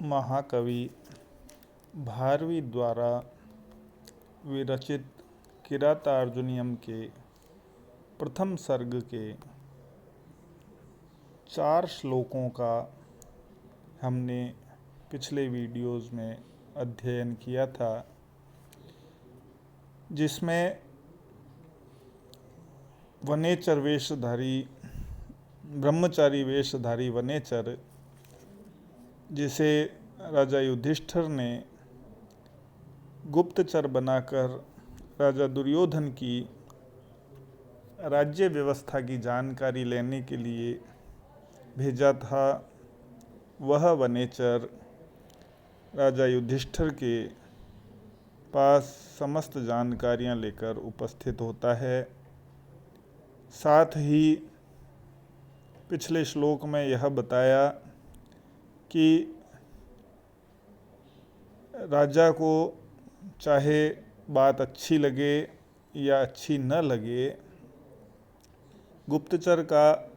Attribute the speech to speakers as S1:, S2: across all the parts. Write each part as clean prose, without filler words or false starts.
S1: महाकवि भारवी द्वारा विरचित किरातार्जुनीयम के प्रथम सर्ग के 4 श्लोकों का हमने पिछले वीडियोस में अध्ययन किया था, जिसमें वनेचर वेशधारी ब्रह्मचारी वेशधारी वनेचर, जिसे राजा युधिष्ठिर ने गुप्तचर बनाकर राजा दुर्योधन की राज्य व्यवस्था की जानकारी लेने के लिए भेजा था, वह वनेचर राजा युधिष्ठिर के पास समस्त जानकारियां लेकर उपस्थित होता है। साथ ही पिछले श्लोक में यह बताया कि राजा को चाहे बात अच्छी लगे या अच्छी न लगे, गुप्तचर का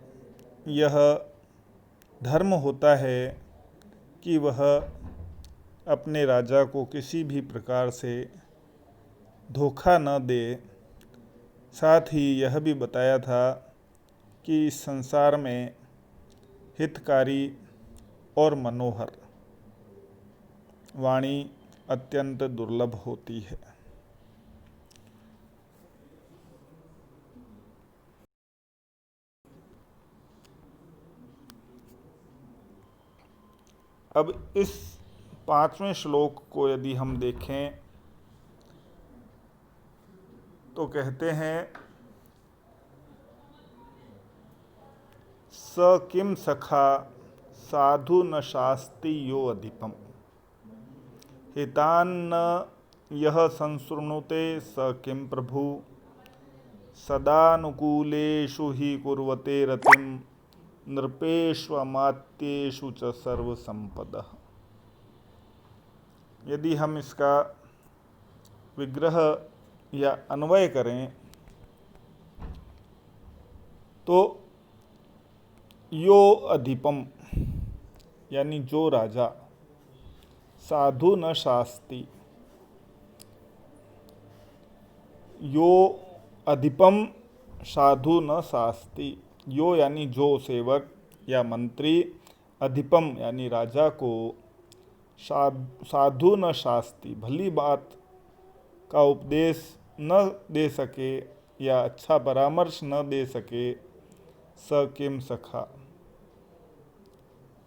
S1: यह धर्म होता है कि वह अपने राजा को किसी भी प्रकार से धोखा न दे। साथ ही यह भी बताया था कि इस संसार में हितकारी और मनोहर वाणी अत्यंत दुर्लभ होती है। अब इस 5वें श्लोक को यदि हम देखें तो कहते हैं, स किम सखा साधु न शास्ति यो अधिपम हितान्न यह संसृणुते स किम प्रभु सदानुकूलेषु हि कुर्वते रतिम नृपेष्वमात्येषु च सर्वसंपदः। यदि हम इसका विग्रह या अन्वय करें तो यो अधिपम यानी जो राजा, साधु न शास्ति, यो अधिपम साधु न शास्ति, यो यानी जो सेवक या मंत्री, अधिपम यानी राजा को साधु न शास्ति, भली बात का उपदेश न दे सके या अच्छा परामर्श न दे सके, स किम सखा,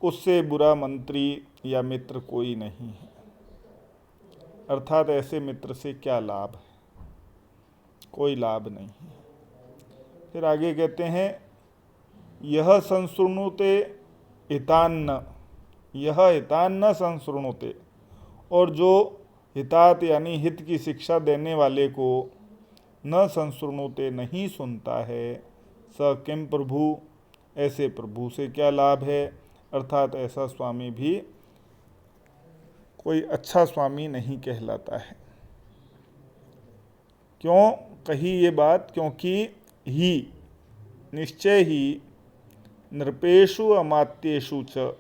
S1: उससे बुरा मंत्री या मित्र कोई नहीं है। अर्थात ऐसे मित्र से क्या लाभ है, कोई लाभ नहीं है। फिर आगे कहते हैं, यह संसृणुते हितान्न, यह हितान्न संसृणुते, और जो हितात यानी हित की शिक्षा देने वाले को न संसृणुते नहीं सुनता है, स किम प्रभु, ऐसे प्रभु से क्या लाभ है। अर्थात ऐसा स्वामी भी कोई अच्छा स्वामी नहीं कहलाता है। क्यों कही ये बात? क्योंकि ही निश्चय ही नृपेषु अमात्येषु च,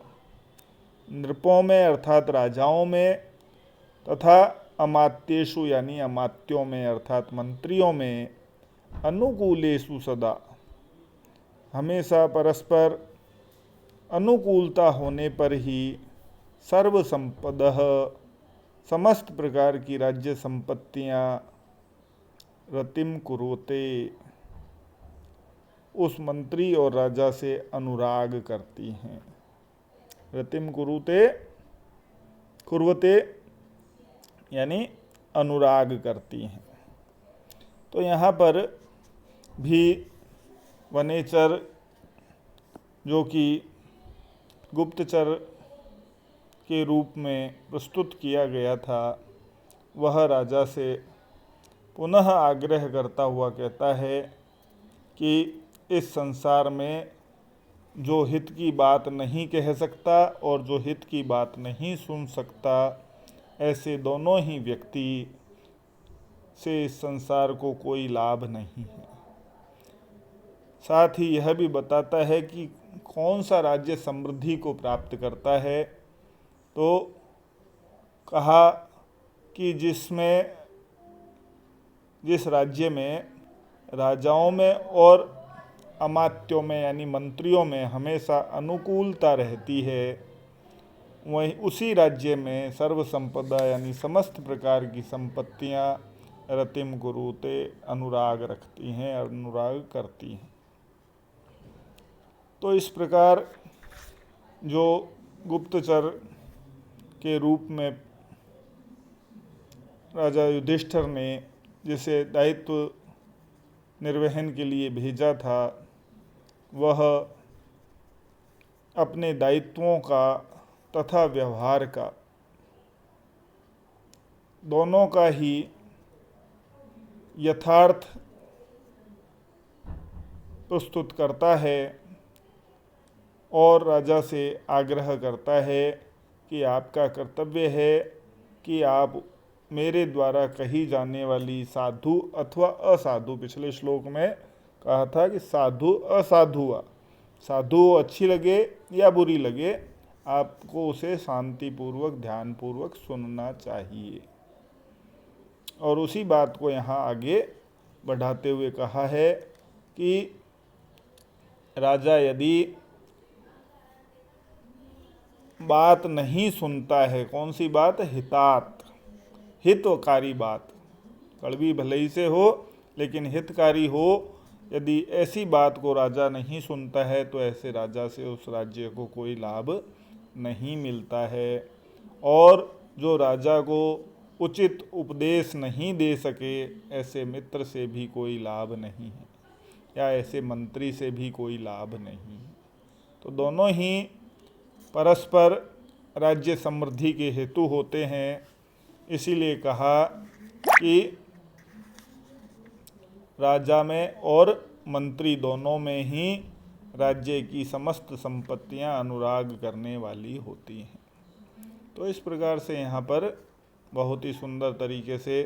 S1: नृपों में अर्थात राजाओं में, तथा अमात्येषु यानी अमात्यों में अर्थात मंत्रियों में, अनुकूलेषु सदा, हमेशा परस्पर अनुकूलता होने पर ही, सर्व संपदः, समस्त प्रकार की राज्य संपत्तियां, रतिम कुरुते, उस मंत्री और राजा से अनुराग करती हैं। रतिम कुरुते, कुर्वते यानी अनुराग करती हैं। तो यहाँ पर भी वनेचर, जो कि गुप्तचर के रूप में प्रस्तुत किया गया था, वह राजा से पुनः आग्रह करता हुआ कहता है कि इस संसार में जो हित की बात नहीं कह सकता और जो हित की बात नहीं सुन सकता, ऐसे दोनों ही व्यक्ति से इस संसार को कोई लाभ नहीं है। साथ ही यह भी बताता है कि कौन सा राज्य समृद्धि को प्राप्त करता है, तो कहा कि जिस राज्य में राजाओं में और अमात्यों में यानी मंत्रियों में हमेशा अनुकूलता रहती है, वहीं उसी राज्य में सर्व संपदा यानी समस्त प्रकार की संपत्तियां रतिम कुरुते अनुराग रखती हैं, अनुराग करती हैं। तो इस प्रकार जो गुप्तचर के रूप में राजा युधिष्ठिर ने जिसे दायित्व निर्वहन के लिए भेजा था, वह अपने दायित्वों का तथा व्यवहार का दोनों का ही यथार्थ प्रस्तुत करता है और राजा से आग्रह करता है कि आपका कर्तव्य है कि आप मेरे द्वारा कही जाने वाली साधु अथवा असाधु, पिछले श्लोक में कहा था कि साधु असाधु, साधु अच्छी लगे या बुरी लगे, आपको उसे शांतिपूर्वक ध्यानपूर्वक सुनना चाहिए। और उसी बात को यहाँ आगे बढ़ाते हुए कहा है कि राजा यदि बात नहीं सुनता है, कौन सी बात? हितकारी बात, कड़वी भले ही से हो लेकिन हितकारी हो, यदि ऐसी बात को राजा नहीं सुनता है तो ऐसे राजा से उस राज्य को कोई लाभ नहीं मिलता है। और जो राजा को उचित उपदेश नहीं दे सके, ऐसे मित्र से भी कोई लाभ नहीं है, या ऐसे मंत्री से भी कोई लाभ नहीं है। तो दोनों ही परस्पर राज्य समृद्धि के हेतु होते हैं। इसीलिए कहा कि राजा में और मंत्री दोनों में ही राज्य की समस्त संपत्तियां अनुराग करने वाली होती हैं। तो इस प्रकार से यहाँ पर बहुत ही सुंदर तरीके से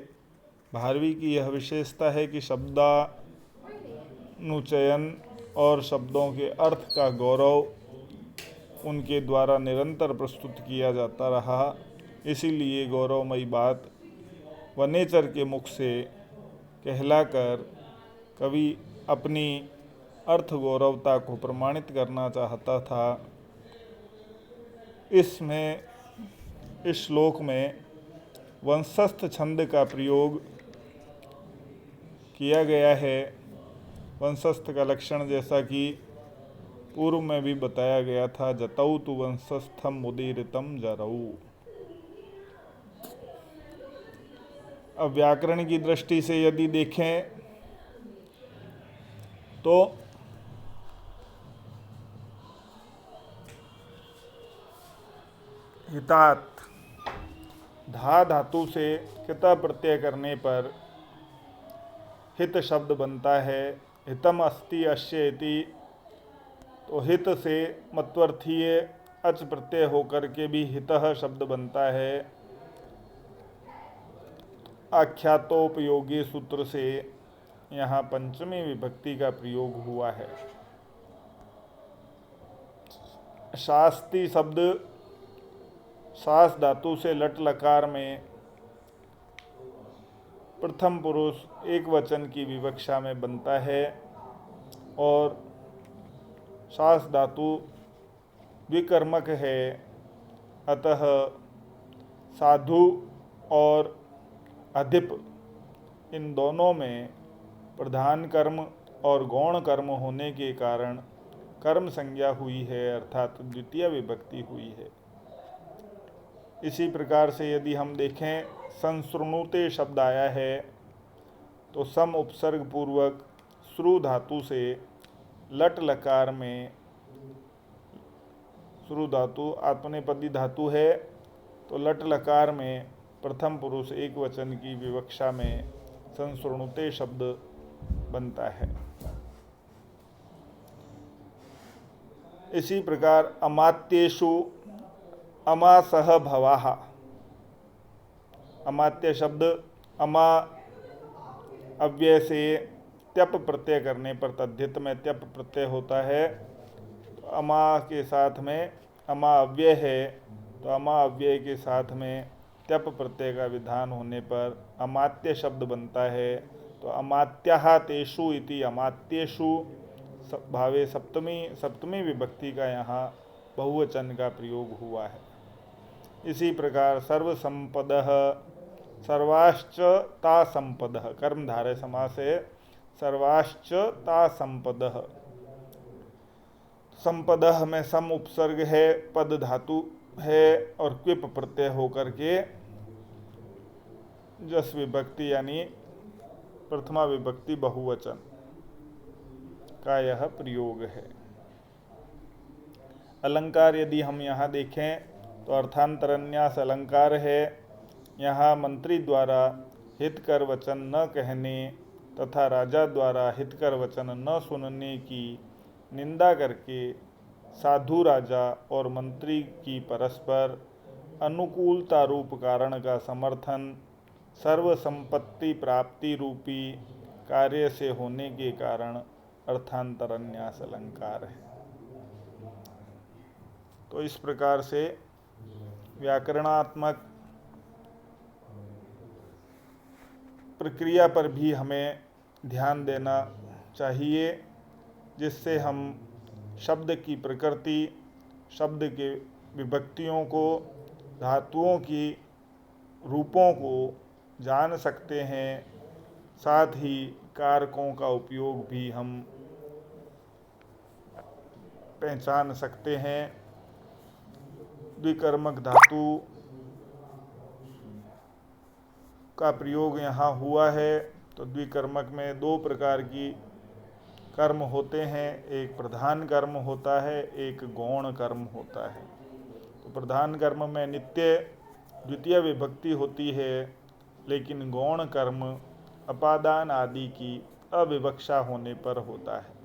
S1: भारवी की यह विशेषता है कि शब्दानुचयन और शब्दों के अर्थ का गौरव उनके द्वारा निरंतर प्रस्तुत किया जाता रहा। इसीलिए गौरवमयी बात वनेचर के मुख से कहलाकर कवि अपनी अर्थ गौरवता को प्रमाणित करना चाहता था। इस श्लोक में वंशस्थ छंद का प्रयोग किया गया है। वंशस्थ का लक्षण जैसा कि पूर्व में भी बताया गया था, जतौ तु वंशस्थम मुदीरितम जरऊ। अब व्याकरण की दृष्टि से यदि देखें तो हितात धा धातु से किता प्रत्यय करने पर हित शब्द बनता है। हितम अस्ति अस्य इति, तो हित से मत्वर्थीय अच प्रत्यय होकर के भी हितः शब्द बनता है। आख्यातोपयोगी सूत्र से यहाँ पंचमी विभक्ति का प्रयोग हुआ है। शास्ति शब्द शास धातु से लट लकार में प्रथम पुरुष एक वचन की विवक्षा में बनता है और शास धातु विकर्मक है। अतः साधु और अधिप इन दोनों में प्रधान कर्म और गौण कर्म होने के कारण कर्म संज्ञा हुई है, अर्थात द्वितीय विभक्ति हुई है। इसी प्रकार से यदि हम देखें, संसृणुते शब्द आया है तो सम उपसर्ग पूर्वक श्रु धातु से लट लकार में, श्रु धातु आत्मनेपदी धातु है तो लट लकार में प्रथम पुरुष एक वचन की विवक्षा में संसृणुते शब्द बनता है। इसी प्रकार अमात्येषु अमा सह भवाः, अमात्य शब्द अमा अव्यय से त्यप प्रत्यय करने पर तद्धित में त्यप प्रत्यय होता है। तो अमा के साथ में अमा अव्यय है तो अमा अव्यय के साथ में त्यप प्रत्यय का विधान होने पर अमात्य शब्द बनता है। तो अमात्याः तेषु इति अमात्येषु भावे सप्तमी विभक्ति का यहाँ बहुवचन का प्रयोग हुआ है। इसी प्रकार सर्वसंपदः सर्वाश्च ता संपदः कर्मधारय समास है। सर्वाश्च ता संपदः, संपदः में सम उपसर्ग है, पद धातु है और क्विप प्रत्यय होकर के जस विभक्ति यानी प्रथमा विभक्ति बहुवचन का यह प्रयोग है। अलंकार यदि हम यहाँ देखें तो अर्थांतरन्यास अलंकार है। यहाँ मंत्री द्वारा हितकर वचन न कहने तथा राजा द्वारा हितकर वचन न सुनने की निंदा करके साधु राजा और मंत्री की परस्पर अनुकूलता रूप कारण का समर्थन सर्व संपत्ति प्राप्ति रूपी कार्य से होने के कारण अर्थांतरन्यास अलंकार है। तो इस प्रकार से व्याकरणात्मक प्रक्रिया पर भी हमें ध्यान देना चाहिए, जिससे हम शब्द की प्रकृति, शब्द के विभक्तियों को, धातुओं की रूपों को जान सकते हैं। साथ ही कारकों का उपयोग भी हम पहचान सकते हैं। द्विकर्मक धातु का प्रयोग यहाँ हुआ है। तो द्विकर्मक में दो प्रकार की कर्म होते हैं, एक प्रधान कर्म होता है, एक गौण कर्म होता है। तो प्रधान कर्म में नित्य द्वितीय विभक्ति होती है, लेकिन गौण कर्म अपादान आदि की अविवक्षा होने पर होता है।